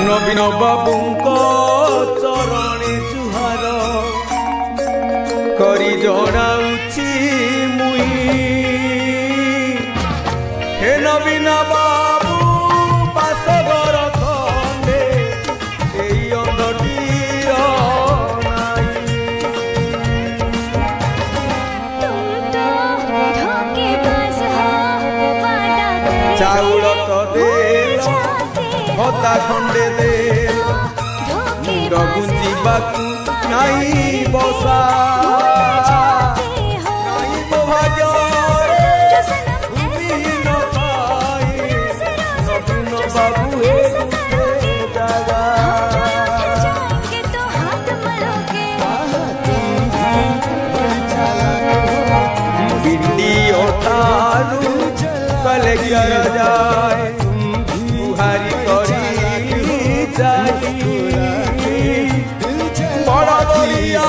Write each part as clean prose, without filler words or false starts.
नवीन बाबूंको चरणे जुहार करी जनाउछि मुई हे नवीन बाबू बासगर खंडे एई अंधटीर चाउल तो देल भत्ता खंडे देल मुंड गुंजिबाकू नाई बसा नाई तो भाग्य न पाई नवीन बाबू हे दादा भिंडी ओटारू कलेक्टर जाए बुहारी करी जाई बड़ा दरिया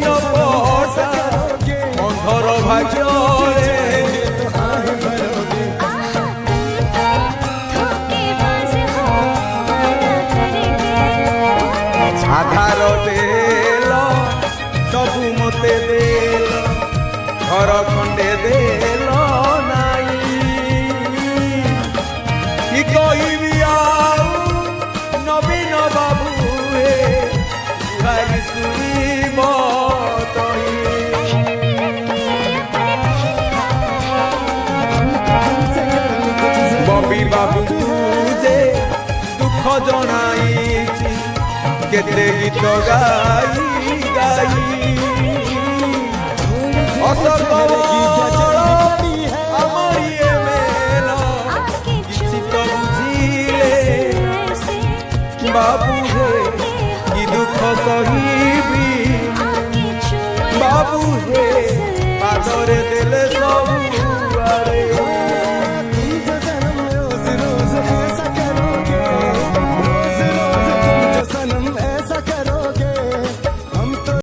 न पटा अंधर भाग्य आधार देल सबू मते देल घर खंडे देल नाई कि कहबी नवीन बाबू हे बुहारी सुनिब बबी बाबू जे दुख जनाई केते गीत गाई गाई बाबू हे कि दुख कहबी बाबू हे पादरे देले सब